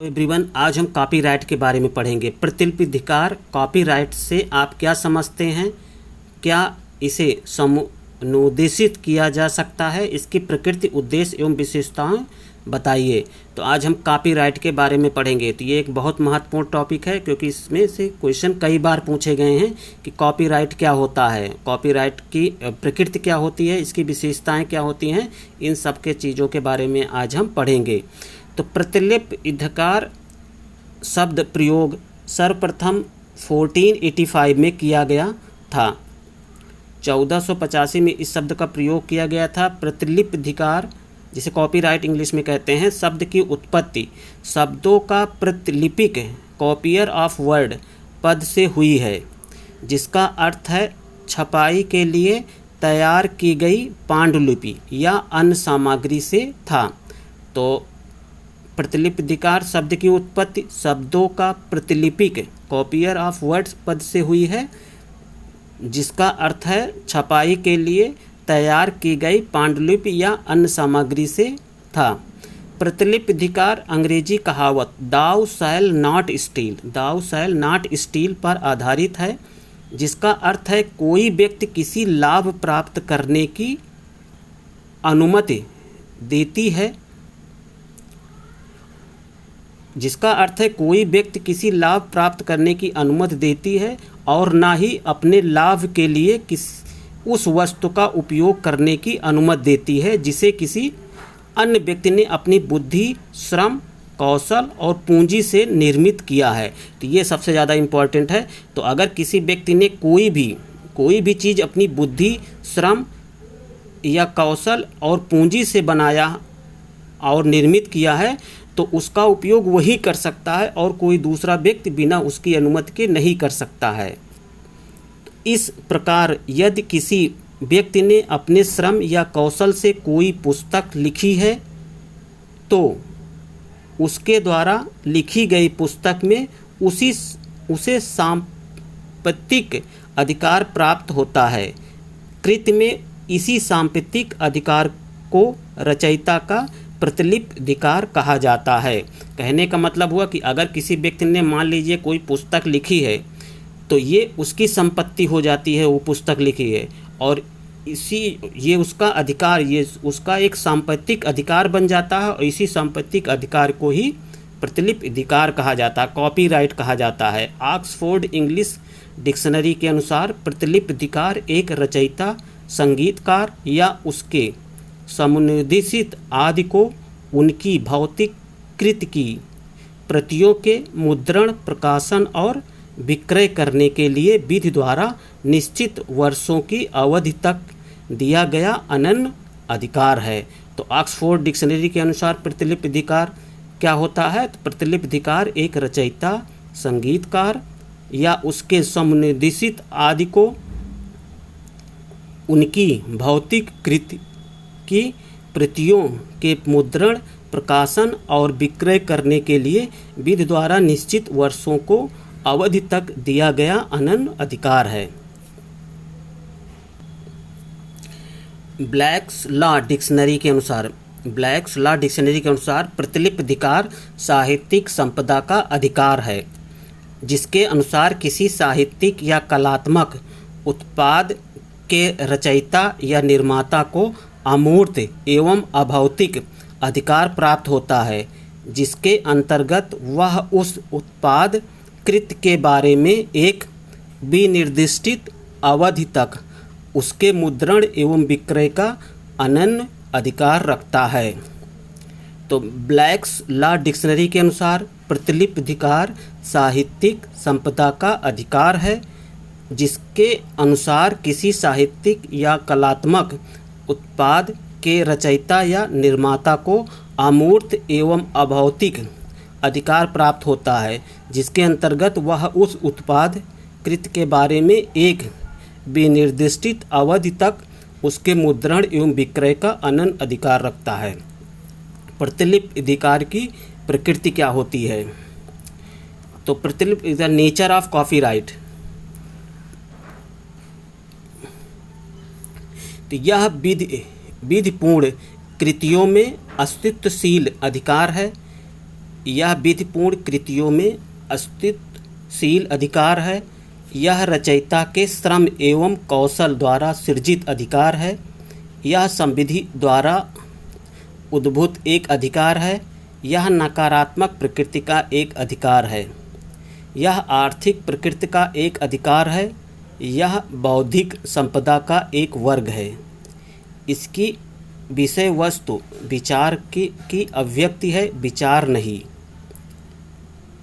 तो एवरीवन, आज हम कॉपीराइट के बारे में पढ़ेंगे। प्रतिलिपिधिकार कॉपीराइट से आप क्या समझते हैं? क्या इसे समुद्देशित किया जा सकता है? इसकी प्रकृति, उद्देश्य एवं विशेषताएं बताइए। तो आज हम कॉपीराइट के बारे में पढ़ेंगे। तो ये एक बहुत महत्वपूर्ण टॉपिक है, क्योंकि इसमें से क्वेश्चन कई बार पूछे गए हैं कि कॉपीराइट क्या होता है, कॉपीराइट की प्रकृति क्या होती है, इसकी विशेषताएं क्या होती हैं। इन सब के चीज़ों के बारे में आज हम पढ़ेंगे। तो प्रतिलिपिधिकार शब्द प्रयोग सर्वप्रथम 1485 में किया गया था। 1485 में इस शब्द का प्रयोग किया गया था। प्रतिलिपिधिकार, जिसे कॉपीराइट इंग्लिश में कहते हैं, शब्द की उत्पत्ति शब्दों का प्रतिलिपिक, कॉपियर ऑफ वर्ड पद से हुई है, जिसका अर्थ है छपाई के लिए तैयार की गई पांडुलिपि या अन्य सामग्री से था। तो प्रतिलिपिधिकार शब्द की उत्पत्ति शब्दों का प्रतिलिपिक, कॉपियर ऑफ वर्ड्स पद से हुई है, जिसका अर्थ है छपाई के लिए तैयार की गई पांडुलिपि या अन्य सामग्री से था। प्रतिलिपिधिकार अंग्रेजी कहावत thou shall not steal, thou shall not steal पर आधारित है, जिसका अर्थ है कोई व्यक्ति किसी लाभ प्राप्त करने की अनुमति देती है, जिसका अर्थ है कोई व्यक्ति किसी लाभ प्राप्त करने की अनुमति देती है और ना ही अपने लाभ के लिए उस वस्तु का उपयोग करने की अनुमति देती है जिसे किसी अन्य व्यक्ति ने अपनी बुद्धि, श्रम, कौशल और पूंजी से निर्मित किया है। तो ये सबसे ज़्यादा इम्पोर्टेंट है। तो अगर किसी व्यक्ति ने कोई भी चीज़ अपनी बुद्धि, श्रम या कौशल और पूंजी से बनाया और निर्मित किया है, तो उसका उपयोग वही कर सकता है और कोई दूसरा व्यक्ति बिना उसकी अनुमति के नहीं कर सकता है। इस प्रकार यदि किसी व्यक्ति ने अपने श्रम या कौशल से कोई पुस्तक लिखी है, तो उसके द्वारा लिखी गई पुस्तक में उसे सांपत्तिक अधिकार प्राप्त होता है। कृत में इसी सांपत्तिक अधिकार को रचयिता का प्रतिलिपिधिकार कहा जाता है। कहने का मतलब हुआ कि अगर किसी व्यक्ति ने मान लीजिए कोई पुस्तक लिखी है, तो ये उसकी संपत्ति हो जाती है, वो पुस्तक लिखी है, और ये उसका अधिकार, ये उसका एक सांपत्तिक अधिकार बन जाता है, और इसी सांपत्तिक अधिकार को ही प्रतिलिपिधिकार कहा जाता है, कॉपीराइट कहा जाता है। ऑक्सफोर्ड इंग्लिश डिक्शनरी के अनुसार प्रतिलिपिधिकार एक रचयिता, संगीतकार या उसके समुन्देशित आदि को उनकी भौतिक कृति की प्रतियों के मुद्रण, प्रकाशन और विक्रय करने के लिए विधि द्वारा निश्चित वर्षों की अवधि तक दिया गया अनन्य अधिकार है। तो ऑक्सफोर्ड डिक्शनरी के अनुसार प्रतिलिपिधिकार क्या होता है? तो प्रतिलिपिधिकार एक रचयिता, संगीतकार या उसके समुन्देशित आदि को उनकी भौतिक कृति की प्रतियों के मुद्रण, प्रकाशन और विक्रय करने के लिए विधि द्वारा निश्चित वर्षों को अवधि तक दिया गया अनन्य अधिकार है। ब्लैक्स लॉ डिक्शनरी के अनुसार प्रतिलिपिधिकार साहित्यिक संपदा का अधिकार है, जिसके अनुसार किसी साहित्यिक या कलात्मक उत्पाद के रचयिता या निर्माता को अमूर्त एवं अभौतिक अधिकार प्राप्त होता है, जिसके अंतर्गत वह उस उत्पाद कृत के बारे में एक विनिर्दिष्ट अवधि तक उसके मुद्रण एवं विक्रय का अनन्य अधिकार रखता है। तो ब्लैक्स लॉ डिक्शनरी के अनुसार प्रतिलिपिधिकार साहित्यिक संपदा का अधिकार है, जिसके अनुसार किसी साहित्यिक या कलात्मक उत्पाद के रचयिता या निर्माता को अमूर्त एवं अभौतिक अधिकार प्राप्त होता है, जिसके अंतर्गत वह उस उत्पाद कृत के बारे में एक विनिर्दिष्ट अवधि तक उसके मुद्रण एवं विक्रय का अनन्य अधिकार रखता है। प्रतिलिपिधिकार की प्रकृति क्या होती है? तो प्रतिलिपिधिकार नेचर ऑफ कॉपीराइट, तो यह विधिपूर्ण कृतियों में अस्तित्वशील अधिकार है। यह विधिपूर्ण कृतियों में अस्तित्वशील अधिकार है। यह रचयिता के श्रम एवं कौशल द्वारा सृजित अधिकार है। यह संविधि द्वारा उद्भूत एक अधिकार है। यह नकारात्मक प्रकृति का एक अधिकार है। यह आर्थिक प्रकृति का एक अधिकार है। यह बौद्धिक संपदा का एक वर्ग है। इसकी विषय वस्तु विचार की अभिव्यक्ति है, विचार नहीं।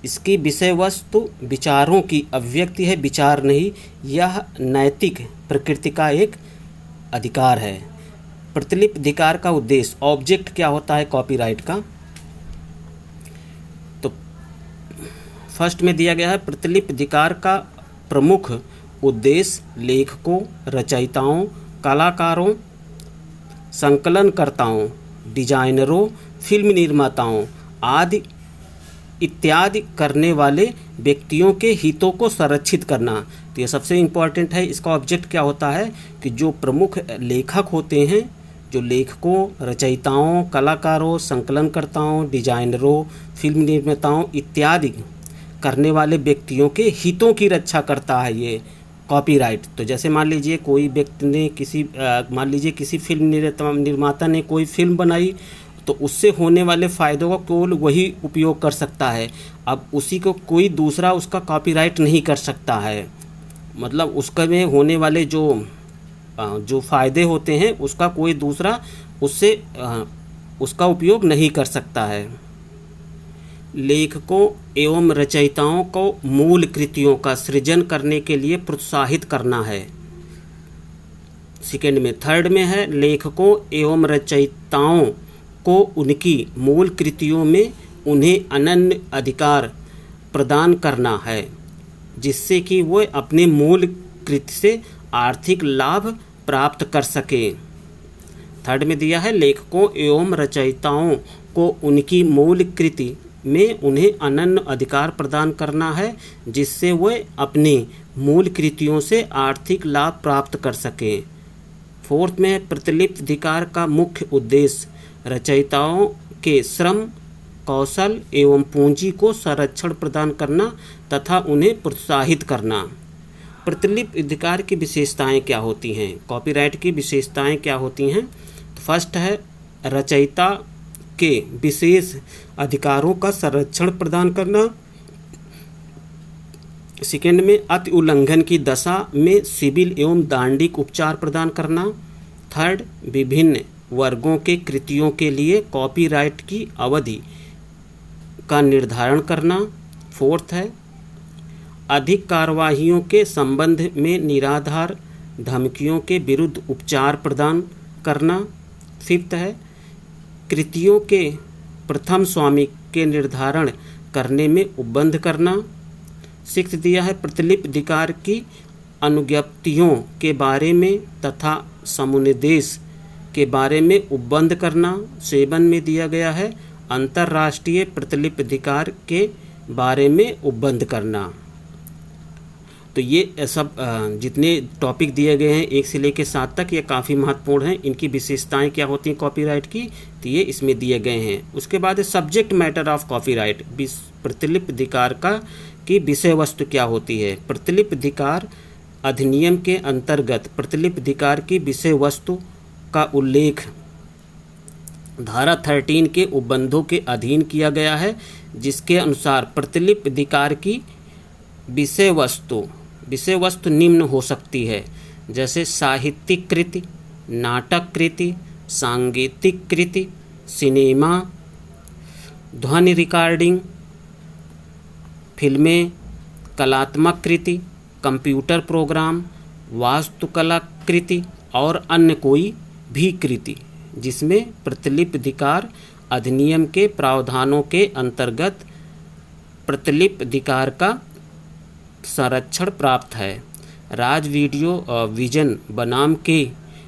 इसकी विषय वस्तु विचारों की अभिव्यक्ति है, विचार नहीं। यह नैतिक प्रकृति का एक अधिकार है। प्रतिलिपि अधिकार का उद्देश्य, ऑब्जेक्ट क्या होता है कॉपीराइट का, तो फर्स्ट में दिया गया है प्रतिलिपि अधिकार का प्रमुख उद्देश्य लेखकों, रचयिताओं, कलाकारों, संकलनकर्ताओं, डिजाइनरों, फिल्म निर्माताओं आदि इत्यादि करने वाले व्यक्तियों के हितों को संरक्षित करना। तो ये सबसे इम्पोर्टेंट है। इसका ऑब्जेक्ट क्या होता है कि जो प्रमुख लेखक होते हैं, जो लेखकों, रचयिताओं, कलाकारों, संकलनकर्ताओं, डिजाइनरों, फिल्म निर्माताओं इत्यादि करने वाले व्यक्तियों के हितों की रक्षा करता है ये कॉपीराइट। तो जैसे मान लीजिए कोई व्यक्ति ने किसी फिल्म निर्माता ने कोई फिल्म बनाई, तो उससे होने वाले फ़ायदों का केवल वही उपयोग कर सकता है। अब उसी को कोई दूसरा उसका कॉपीराइट नहीं कर सकता है। मतलब उसका में होने वाले जो फ़ायदे होते हैं उसका कोई दूसरा उसका उपयोग नहीं कर सकता है। लेखकों एवं रचयिताओं को मूल कृतियों का सृजन करने के लिए प्रोत्साहित करना है। सेकेंड में, थर्ड में है लेखकों एवं रचयिताओं को उनकी मूल कृतियों में उन्हें अनन्य अधिकार प्रदान करना है, जिससे कि वो अपने मूल कृति से आर्थिक लाभ प्राप्त कर सकें। थर्ड में दिया है लेखकों एवं रचयिताओं को उनकी मूल कृति में उन्हें अनन्य अधिकार प्रदान करना है, जिससे वे अपनी मूल कृतियों से आर्थिक लाभ प्राप्त कर सकें। फोर्थ में प्रतिलिपि अधिकार का मुख्य उद्देश्य रचयिताओं के श्रम, कौशल एवं पूंजी को संरक्षण प्रदान करना तथा उन्हें प्रोत्साहित करना। प्रतिलिपि अधिकार की विशेषताएं क्या होती हैं, कॉपीराइट की विशेषताएं क्या होती हैं? तो फर्स्ट है रचयिता के विशेष अधिकारों का संरक्षण प्रदान करना। सेकेंड में अति उल्लंघन की दशा में सिविल एवं दंडिक उपचार प्रदान करना। थर्ड, विभिन्न वर्गों के कृतियों के लिए कॉपीराइट की अवधि का निर्धारण करना। फोर्थ है अधिक कार्यवाहियों के संबंध में निराधार धमकियों के विरुद्ध उपचार प्रदान करना। फिफ्थ है कृतियों के प्रथम स्वामी के निर्धारण करने में उपबंध करना। सिक्स्थ दिया है प्रतिलिपि अधिकार की अनुज्ञप्तियों के बारे में तथा समुनिदेश के बारे में उपबंध करना। सेवन में दिया गया है अंतर्राष्ट्रीय प्रतिलिपि अधिकार के बारे में उपबंध करना। तो ये सब जितने टॉपिक दिए गए हैं 1 से लेकर 7 तक, ये काफ़ी महत्वपूर्ण हैं। इनकी विशेषताएं क्या होती हैं कॉपीराइट की, तो ये इसमें दिए गए हैं। उसके बाद सब्जेक्ट मैटर ऑफ कॉपीराइट, प्रतिलिपि अधिकार की विषय वस्तु क्या होती है। प्रतिलिपि अधिकार अधिनियम के अंतर्गत प्रतिलिपि अधिकार की विषय वस्तु का उल्लेख धारा 13 के उपबंधों के अधीन किया गया है, जिसके अनुसार प्रतिलिपि अधिकार की विषय वस्तु निम्न हो सकती है, जैसे साहित्यिक कृति, नाटक कृति, सांगीतिक कृति, सिनेमा, ध्वनि रिकॉर्डिंग, फिल्में, कलात्मक कृति, कंप्यूटर प्रोग्राम, वास्तुकला कृति और अन्य कोई भी कृति जिसमें प्रतिलिपि अधिकार अधिनियम के प्रावधानों के अंतर्गत प्रतिलिपि अधिकार का संरक्षण प्राप्त है। राज वीडियो विजन बनाम के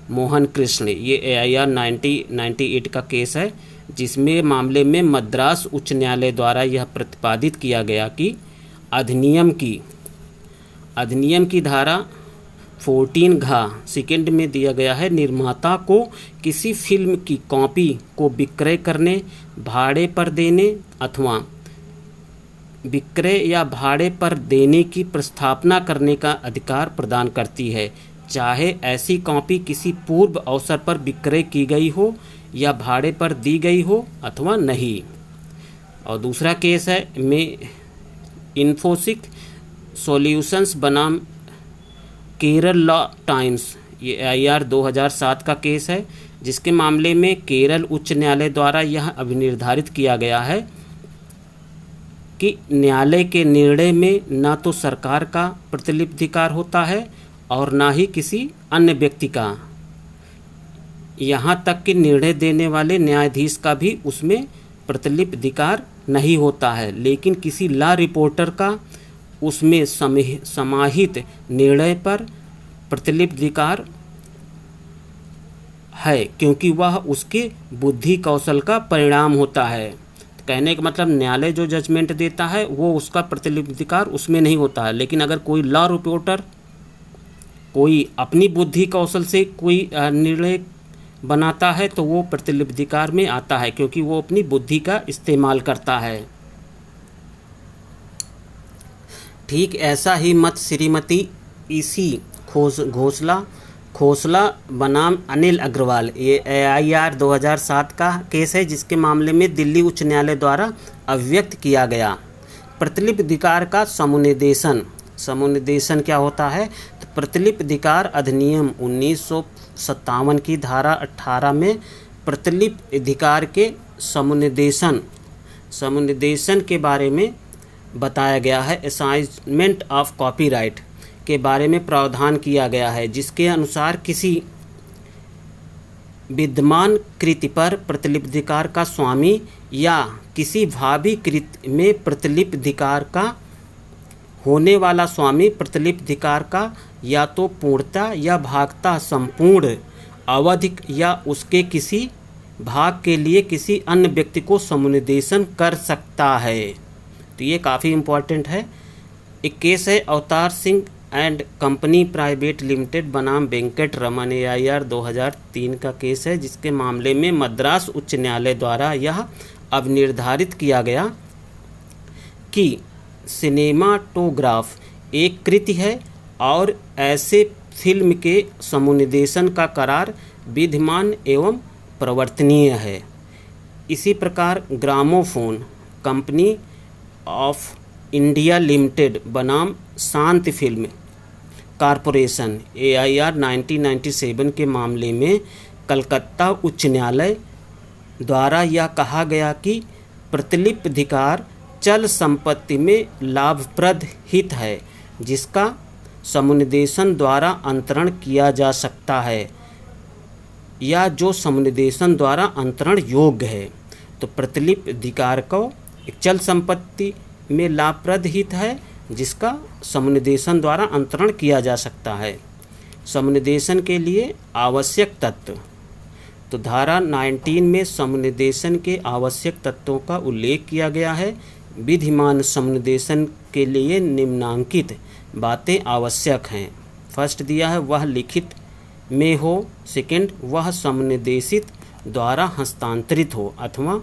मोहन कृष्ण, ये AIR 1998 का केस है, जिसमें मामले में मद्रास उच्च न्यायालय द्वारा यह प्रतिपादित किया गया कि अधिनियम की धारा 14 सेकेंड में दिया गया है निर्माता को किसी फिल्म की कॉपी को विक्रय करने, भाड़े पर देने अथवा विक्रय या भाड़े पर देने की प्रस्तावना करने का अधिकार प्रदान करती है, चाहे ऐसी कॉपी किसी पूर्व अवसर पर विक्रय की गई हो या भाड़े पर दी गई हो अथवा नहीं। और दूसरा केस है इन्फोसिस सॉल्यूशंस बनाम केरल लॉ टाइम्स, ये IR 2007 का केस है, जिसके मामले में केरल उच्च न्यायालय द्वारा यह अभिनिर्धारित किया गया है कि न्यायालय के निर्णय में न तो सरकार का प्रतिलिप्तिकार होता है और न ही किसी अन्य व्यक्ति का, यहाँ तक कि निर्णय देने वाले न्यायाधीश का भी उसमें प्रतिलिप्तिकार नहीं होता है, लेकिन किसी लॉ रिपोर्टर का उसमें समाहित निर्णय पर प्रतिलिप्तिकार है, क्योंकि वह उसके बुद्धि कौशल का परिणाम होता है। तो कहने का मतलब न्यायालय जो जजमेंट देता है वो उसका प्रतिलिप्तिकार उसमें नहीं होता है, लेकिन अगर कोई लॉ रिपोर्टर कोई अपनी बुद्धि कौशल से कोई निर्णय बनाता है तो वो प्रतिलिप्तिकार में आता है, क्योंकि वो अपनी बुद्धि का इस्तेमाल करता है। ठीक ऐसा ही मत श्रीमती इसी खोसला बनाम अनिल अग्रवाल, ये IR 2007 का केस है, जिसके मामले में दिल्ली उच्च न्यायालय द्वारा अभिव्यक्त किया गया प्रतिलिप्तिकार का समुन्निदेशन क्या होता है। तो प्रतिलिप्तिकार अधिनियम 1957 की धारा 18 में प्रतिलिप्तिकार के समुन्निदेशन के बारे में बताया गया है। असाइनमेंट ऑफ कॉपीराइट के बारे में प्रावधान किया गया है, जिसके अनुसार किसी विद्यमान कृति पर प्रतिलिप्तिकार का स्वामी या किसी भावी कृति में प्रतिलिप्तिकार का होने वाला स्वामी प्रतिलिप्तिकार का या तो पूर्णतः या भागतः संपूर्ण अवधि या उसके किसी भाग के लिए किसी अन्य व्यक्ति को समुन्निदेशन कर सकता है। तो ये काफ़ी इम्पोर्टेंट है। एक केस है Avtar Singh and company private limited बनाम वेंकट रमन, IR 2003 का केस है, जिसके मामले में मद्रास उच्च न्यायालय द्वारा यह अब निर्धारित किया गया कि सिनेमाटोग्राफ एक कृति है और ऐसे फिल्म के समुन्निदेशन का करार विद्यमान एवं प्रवर्तनीय है। इसी प्रकार gramophone company of India limited बनाम शांति फिल्म कॉरपोरेशन, IR 1997 के मामले में कलकत्ता उच्च न्यायालय द्वारा यह कहा गया कि प्रतिलिप्तिकार चल संपत्ति में लाभप्रद हित है, जिसका समुन्निदेशन द्वारा अंतरण किया जा सकता है या जो समुन्निदेशन द्वारा अंतरण योग्य है। तो प्रतिलिप्तिकार को एक चल संपत्ति में लाभप्रद हित है, जिसका समुन्निदेशन द्वारा अंतरण किया जा सकता है। समुन्निदेशन के लिए आवश्यक तत्व, तो धारा 19 में समुन्निदेशन के आवश्यक तत्वों का उल्लेख किया गया है। विधिमान समुन्निदेशन के लिए निम्नांकित बातें आवश्यक हैं। फर्स्ट दिया है वह लिखित में हो, सेकंड वह समुन्निदेशित द्वारा हस्तांतरित हो, अथवा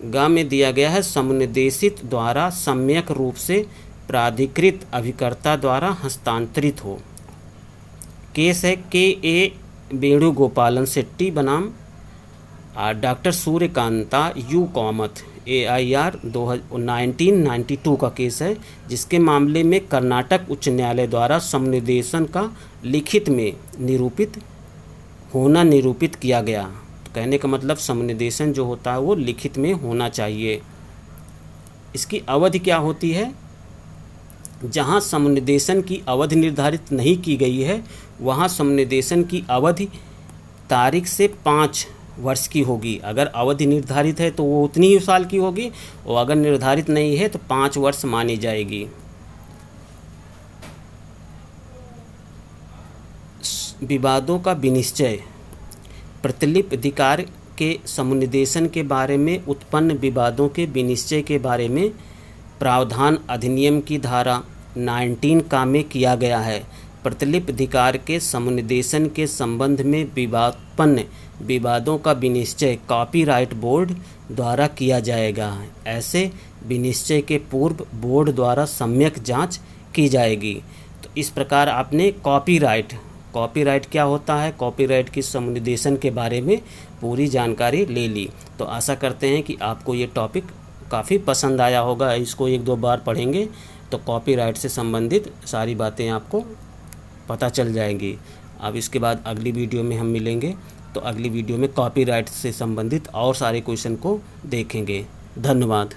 ग में दिया गया है समुन्निदेशित द्वारा सम्यक रूप से प्राधिकृत अभिकर्ता द्वारा हस्तांतरित हो। केस है KA वेणुगोपालन शेट्टी बनाम doctor Suryakanta U Kamat, IR 1992 का केस है, जिसके मामले में कर्नाटक उच्च न्यायालय द्वारा समुन्निदेशन का लिखित में निरूपित किया गया। तो कहने का मतलब समुन्निदेशन जो होता है वो लिखित में होना चाहिए। इसकी अवधि क्या होती है? जहाँ समुन्निदेशन की अवधि निर्धारित नहीं की गई है वहाँ समुन्निदेशन की अवधि तारीख से 5 वर्ष की होगी। अगर अवधि निर्धारित है तो वो उतनी ही साल की होगी, और अगर निर्धारित नहीं है तो 5 वर्ष मानी जाएगी। विवादों का विनिश्चय, प्रतिलिप्तिकार के समुन्निदेशन के बारे में उत्पन्न विवादों के विनिश्चय के बारे में प्रावधान अधिनियम की धारा 19 का में किया गया है। प्रतिलिप्तिकार के समुन्निदेशन के संबंध में विवादोत्पन्न विवादों का विनिश्चय कॉपीराइट बोर्ड द्वारा किया जाएगा। ऐसे विनिश्चय के पूर्व बोर्ड द्वारा सम्यक जांच की जाएगी। तो इस प्रकार आपने कॉपीराइट क्या होता है, कॉपीराइट की समुद्देशन के बारे में पूरी जानकारी ले ली। तो आशा करते हैं कि आपको ये टॉपिक काफ़ी पसंद आया होगा। इसको 1-2 बार पढ़ेंगे तो कॉपीराइट से संबंधित सारी बातें आपको पता चल जाएंगी। अब इसके बाद अगली वीडियो में हम मिलेंगे, तो अगली वीडियो में कॉपीराइट से संबंधित और सारे क्वेश्चन को देखेंगे। धन्यवाद।